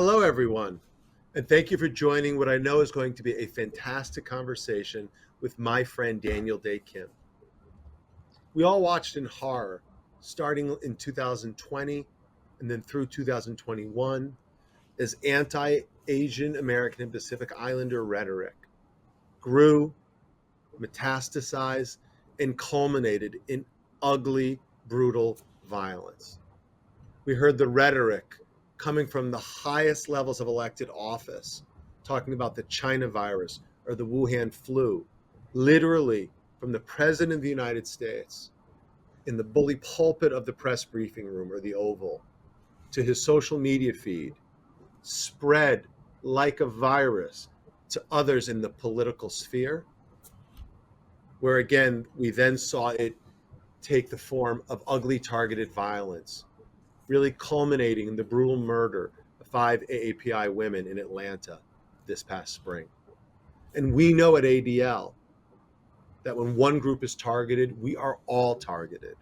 Hello, everyone, and thank you for joining what I know is going to be a fantastic conversation with my friend Daniel Day Kim. We all watched in horror, starting in 2020 and then through 2021, as anti-Asian American and Pacific Islander rhetoric grew, metastasized, and culminated in ugly, brutal violence. We heard the rhetoric coming from the highest levels of elected office, talking about the China virus or the Wuhan flu, literally from the President of the United States in the bully pulpit of the press briefing room or the Oval to his social media feed, spread like a virus to others in the political sphere, where again, we then saw it take the form of ugly targeted violence, really culminating in the brutal murder of 5 AAPI women in Atlanta this past spring. And we know at ADL that when one group is targeted, we are all targeted.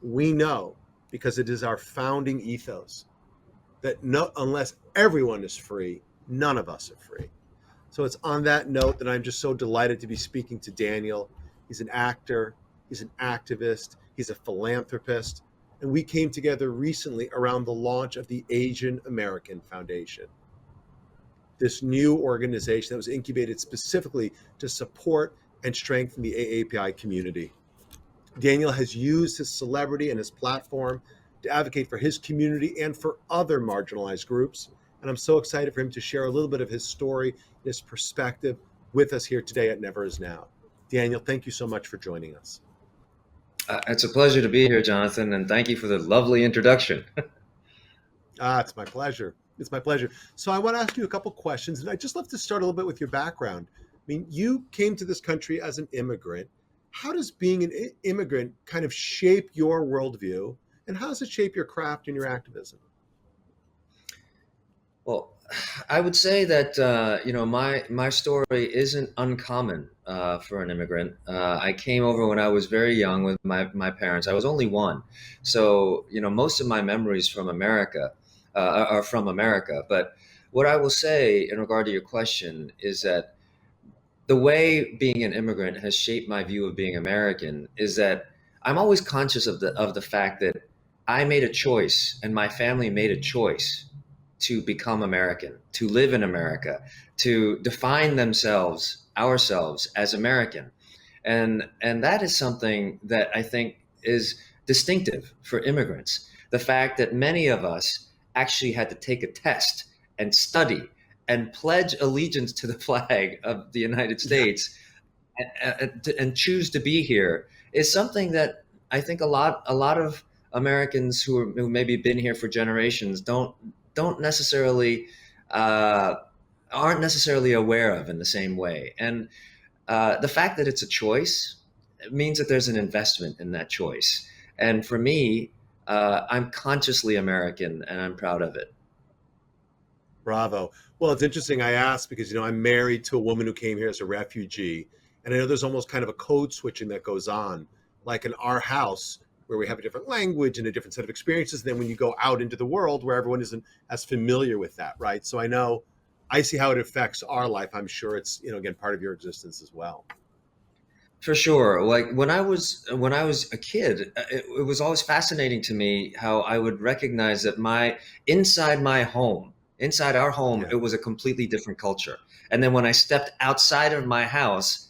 We know, because it is our founding ethos, that unless everyone is free, none of us are free. So it's on that note that I'm just so delighted to be speaking to Daniel. He's an actor, he's an activist, he's a philanthropist, and we came together recently around the launch of the Asian American Foundation, this new organization that was incubated specifically to support and strengthen the AAPI community. Daniel has used his celebrity and his platform to advocate for his community and for other marginalized groups, and I'm so excited for him to share a little bit of his story, his perspective with us here today at Never Is Now. Daniel, thank you so much for joining us. It's a pleasure to be here, Jonathan, and thank you for the lovely introduction. It's my pleasure. It's my pleasure. So I want to ask you a couple questions, and I'd just love to start a little bit with your background. I mean, you came to this country as an immigrant. How does being an immigrant kind of shape your worldview, and how does it shape your craft and your activism? Well, I would say that my story isn't uncommon for an immigrant. I came over when I was very young with my parents. I was only one, so most of my memories from America are from America. But what I will say in regard to your question is that the way being an immigrant has shaped my view of being American is that I'm always conscious of the fact that I made a choice and my family made a choice to become American, to live in America, to define ourselves as American. And that is something that I think is distinctive for immigrants. The fact that many of us actually had to take a test and study and pledge allegiance to the flag of the United States and choose to be here is something that I think a lot of Americans who maybe been here for generations don't necessarily aren't necessarily aware of in the same way. And the fact that it's a choice means that there's an investment in that choice. And for me, I'm consciously American and I'm proud of it. Bravo. Well, it's interesting I asked because, I'm married to a woman who came here as a refugee. And I know there's almost kind of a code switching that goes on, like in our house, where we have a different language and a different set of experiences than when you go out into the world where everyone isn't as familiar with that, right? So I see how it affects our life. I'm sure it's, again, part of your existence as well. For sure. Like when I was a kid, it was always fascinating to me how I would recognize that inside our home, Yeah. it was a completely different culture. And then when I stepped outside of my house,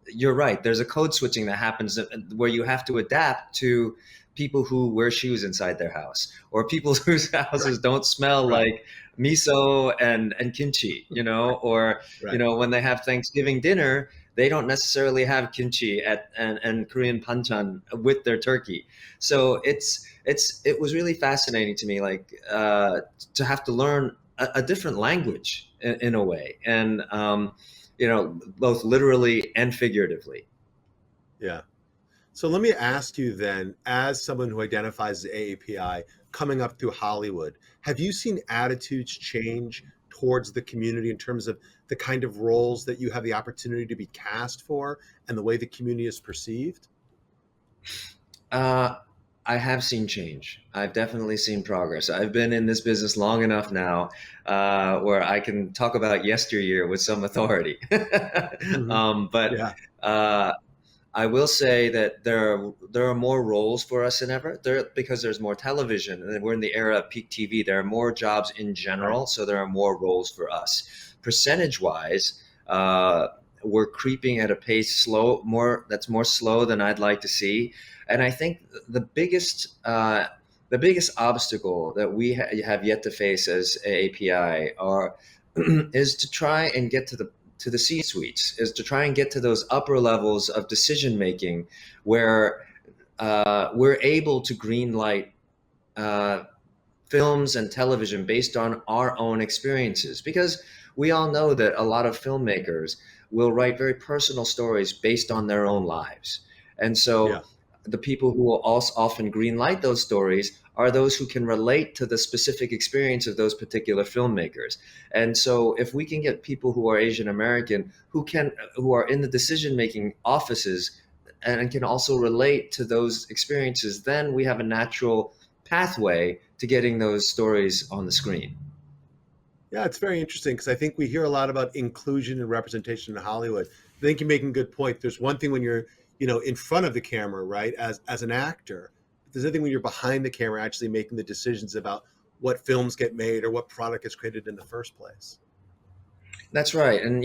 you're right. There's a code switching that happens where you have to adapt to people who wear shoes inside their house or people whose houses don't smell like miso and kimchi, or, Right. when they have Thanksgiving dinner, they don't necessarily have kimchi and Korean panchan with their turkey. So it was really fascinating to me, like to have to learn a different language in a way. And, both literally and figuratively. Yeah. So let me ask you then, as someone who identifies as AAPI coming up through Hollywood, have you seen attitudes change towards the community in terms of the kind of roles that you have the opportunity to be cast for and the way the community is perceived? I have seen change. I've definitely seen progress. I've been in this business long enough now where I can talk about yesteryear with some authority. Hmm. But Yeah, uh, I will say that there are more roles for us than ever. Because there's more television, and we're in the era of peak TV. There are more jobs in right. general, so there are more roles for us. Percentage wise, we're creeping at a pace more that's more slow than I'd like to see. And I think the biggest obstacle that we have yet to face as AAPI are is to try and get to the C suites, is to try and get to those upper levels of decision making where we're able to green light uh, films and television based on our own experiences. Because we all know that a lot of filmmakers will write very personal stories based on their own lives. And Yeah. so the people who will also often green light those stories are those who can relate to the specific experience of those particular filmmakers. And so if we can get people who are Asian American who are in the decision making offices and can also relate to those experiences, then we have a natural pathway to getting those stories on the screen. Yeah, it's very interesting because I think we hear a lot about inclusion and representation in Hollywood. I think you're making a good point. There's one thing when you're, in front of the camera, right, as an actor. But there's another thing when you're behind the camera, actually making the decisions about what films get made or what product is created in the first place. That's right. And,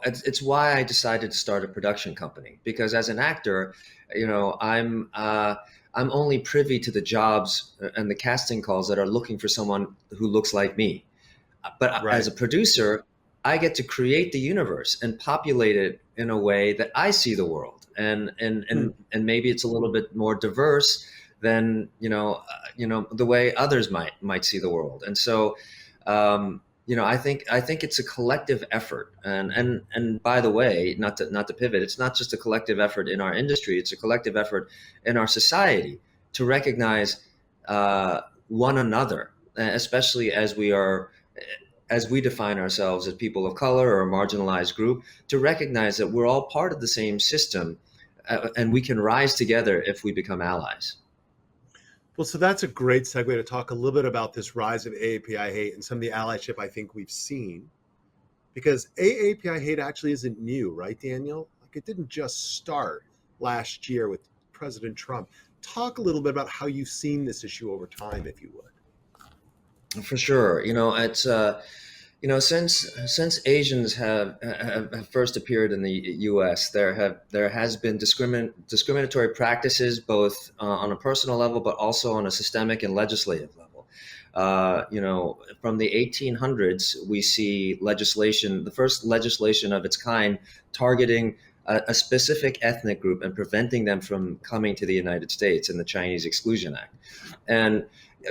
it's why I decided to start a production company because as an actor, I'm only privy to the jobs and the casting calls that are looking for someone who looks like me. But as Right. a producer, I get to create the universe and populate it in a way that I see the world, Hmm. and maybe it's a little bit more diverse than the way others might see the world. And so, I think it's a collective effort. And by the way, not to pivot, it's not just a collective effort in our industry; it's a collective effort in our society to recognize one another, especially as we define ourselves as people of color or a marginalized group, to recognize that we're all part of the same system and we can rise together if we become allies. Well, so that's a great segue to talk a little bit about this rise of AAPI hate and some of the allyship I think we've seen. Because AAPI hate actually isn't new, right, Daniel? Like it didn't just start last year with President Trump. Talk a little bit about how you've seen this issue over time, if you would. For sure, it's since Asians have first appeared in the U.S., there has been discriminatory practices both on a personal level, but also on a systemic and legislative level. From the 1800s, we see legislation, the first legislation of its kind, targeting a specific ethnic group and preventing them from coming to the United States in the Chinese Exclusion Act. And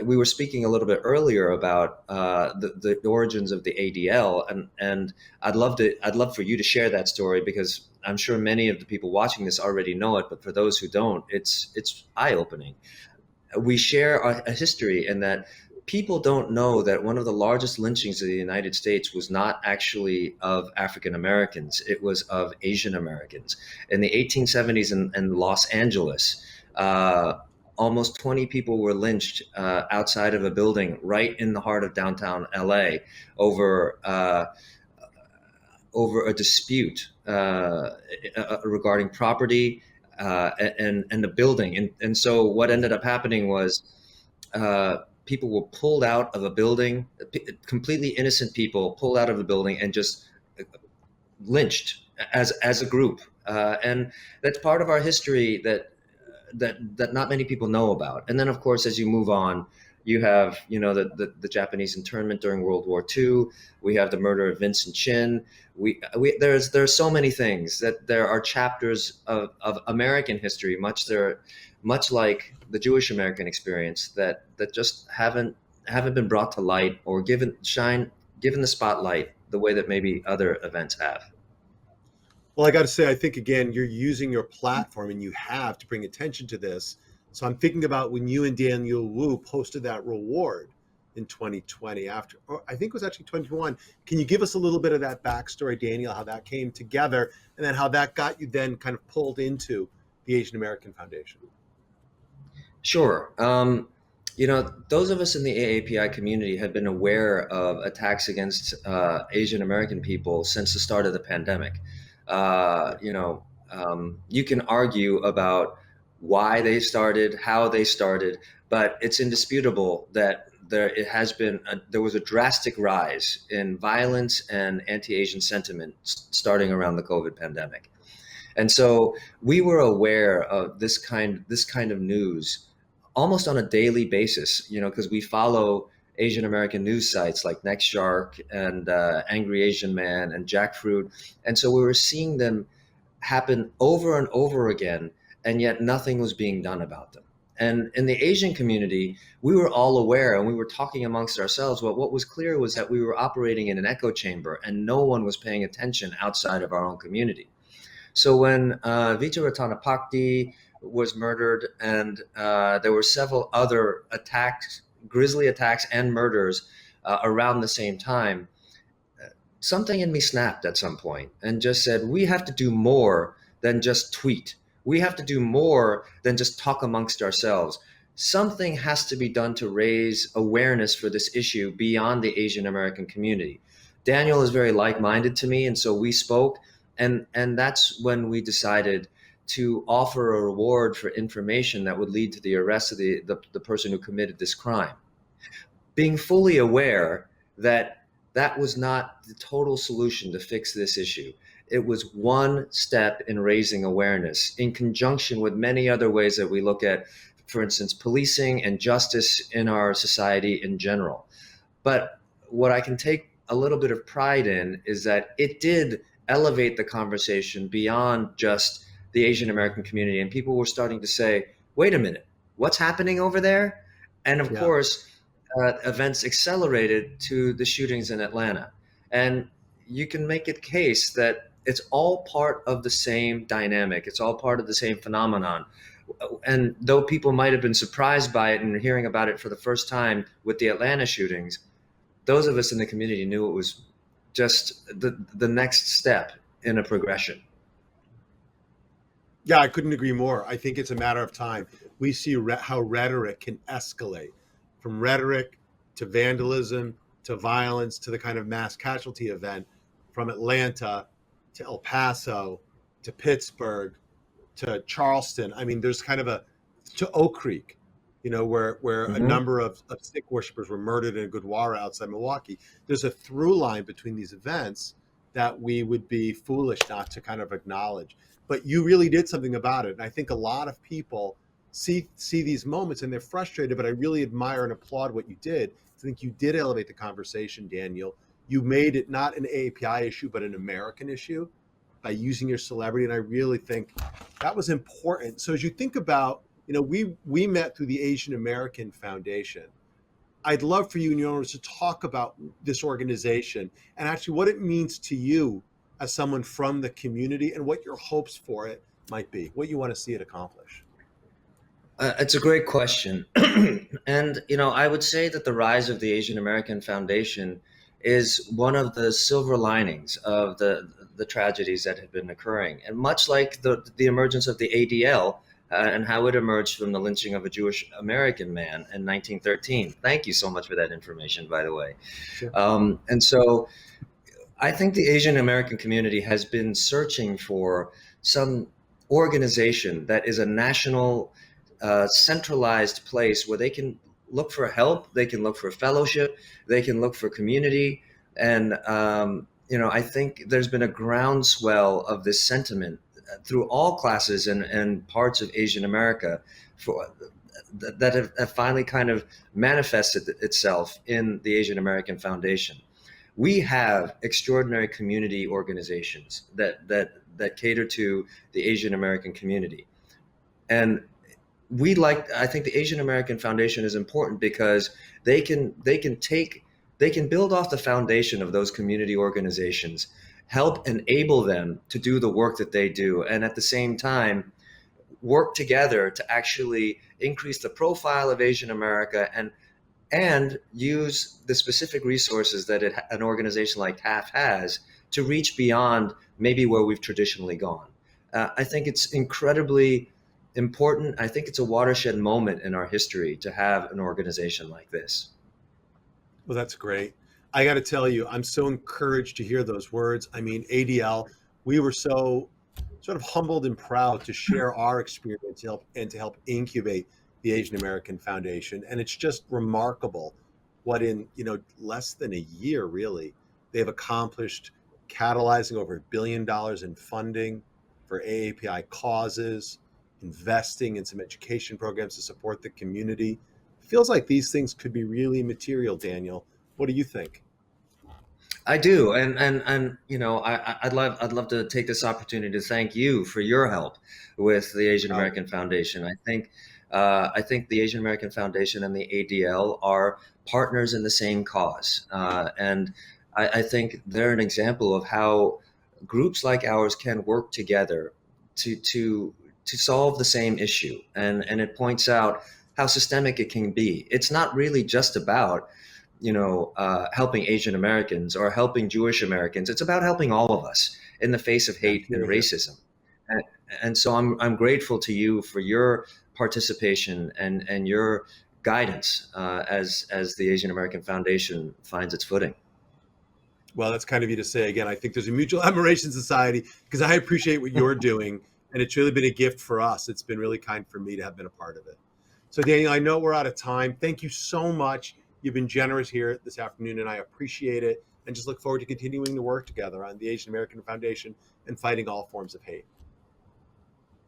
we were speaking a little bit earlier about the origins of the ADL, and I'd love for you to share that story because I'm sure many of the people watching this already know it, but for those who don't, it's eye opening. We share a history in that people don't know that one of the largest lynchings in the United States was not actually of African Americans; it was of Asian Americans in the 1870s in Los Angeles. Almost 20 people were lynched outside of a building right in the heart of downtown LA over over a dispute regarding property and the building. And so what ended up happening was people were pulled out of a building, completely innocent people pulled out of a building and just lynched as a group. And that's part of our history that not many people know about. And then, of course, as you move on, you have the Japanese internment during World War II. We have the murder of Vincent Chin. There's so many things that there are chapters of American history, much like the Jewish American experience that just haven't been brought to light or given the spotlight the way that maybe other events have. Well, I got to say, I think again, you're using your platform and you have to bring attention to this. So I'm thinking about when you and Daniel Wu posted that reward in 2020 after, or I think it was actually 2021. Can you give us a little bit of that backstory, Daniel, how that came together and then how that got you then kind of pulled into the Asian American Foundation? Sure. Those of us in the AAPI community have been aware of attacks against Asian American people since the start of the pandemic. Yeah. You can argue about why they started, how they started, but it's indisputable that there was a drastic rise in violence and anti-Asian sentiment starting around the COVID pandemic. And so we were aware of this kind of news almost on a daily basis, because we follow Asian American news sites like Next Shark and Angry Asian Man and Jackfruit. And so we were seeing them happen over and over again, and yet nothing was being done about them. And in the Asian community, we were all aware and we were talking amongst ourselves. But what was clear was that we were operating in an echo chamber and no one was paying attention outside of our own community. So when Vita Ratanapakdi was murdered, and there were several other attacks, grisly attacks and murders around the same time, something in me snapped at some point and just said, we have to do more than just tweet. We have to do more than just talk amongst ourselves. Something has to be done to raise awareness for this issue beyond the Asian American community. Daniel is very like-minded to me, and so we spoke, and that's when we decided to offer a reward for information that would lead to the arrest of the person who committed this crime, being fully aware that that was not the total solution to fix this issue. It was one step in raising awareness in conjunction with many other ways that we look at, for instance, policing and justice in our society in general. But what I can take a little bit of pride in is that it did elevate the conversation beyond just the Asian American community. And people were starting to say, wait a minute, what's happening over there? And of Yeah. course, events accelerated to the shootings in Atlanta. And you can make a case that it's all part of the same dynamic, it's all part of the same phenomenon. And though people might have been surprised by it and hearing about it for the first time with the Atlanta shootings, those of us in the community knew it was just the next step in a progression. Yeah, I couldn't agree more. I think it's a matter of time. We see how rhetoric can escalate from rhetoric to vandalism to violence to the kind of mass casualty event from Atlanta to El Paso to Pittsburgh to Charleston. I mean, there's kind of a to Oak Creek, where a Mm-hmm. number of Sikh worshippers were murdered in a Gurdwara outside Milwaukee. There's a through line between these events that we would be foolish not to kind of acknowledge. But you really did something about it, and I think a lot of people see these moments and they're frustrated. But I really admire and applaud what you did. I think you did elevate the conversation, Daniel. You made it not an AAPI issue, but an American issue by using your celebrity, and I really think that was important. So as you think about, we met through the Asian American Foundation. I'd love for you and your owners to talk about this organization and actually what it means to you as someone from the community and what your hopes for it might be, what you want to see it accomplish. It's a great question. And, I would say that the rise of the Asian American Foundation is one of the silver linings of the tragedies that have been occurring. And much like the emergence of the ADL and how it emerged from the lynching of a Jewish American man in 1913. Thank you so much for that information, by the way. Sure. And so I think the Asian American community has been searching for some organization that is a national, centralized place where they can look for help, they can look for fellowship, they can look for community. And, I think there's been a groundswell of this sentiment through all classes and parts of Asian America for, that have finally kind of manifested itself in the Asian American Foundation. We have extraordinary community organizations that cater to the Asian American community. And I think the Asian American Foundation is important because they can build off the foundation of those community organizations, help enable them to do the work that they do, and at the same time work together to actually increase the profile of Asian America and use the specific resources that an organization like TAF has to reach beyond maybe where we've traditionally gone. I think it's incredibly important. I think it's a watershed moment in our history to have an organization like this. Well, that's great. I got to tell you, I'm so encouraged to hear those words. I mean, ADL, we were so sort of humbled and proud to share our experience to help incubate the Asian American Foundation. And it's just remarkable what in, less than a year, really, they've accomplished, catalyzing over $1 billion in funding for AAPI causes, investing in some education programs to support the community. Feels like these things could be really material, Daniel. What do you think? I do, and I'd love to take this opportunity to thank you for your help with the Asian Oh, American Foundation. I think the Asian American Foundation and the ADL are partners in the same cause, and I think they're an example of how groups like ours can work together to solve the same issue, and it points out how systemic it can be. It's not really just about helping Asian Americans or helping Jewish Americans. It's about helping all of us in the face of yeah, hate and here, here. racism. And, and so I'm grateful to you for your participation and your guidance as the Asian American Foundation finds its footing. Well, that's kind of you to say again. I think there's a mutual admiration society because I appreciate what you're doing, and it's really been a gift for us. It's been really kind for me to have been a part of it. So, Daniel, I know we're out of time. Thank you so much. You've been generous here this afternoon, and I appreciate it. And just look forward to continuing to work together on the Asian American Foundation and fighting all forms of hate.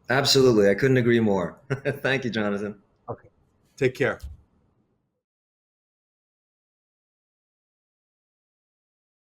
Absolutely, I couldn't agree more. Thank you, Jonathan. Okay. Take care.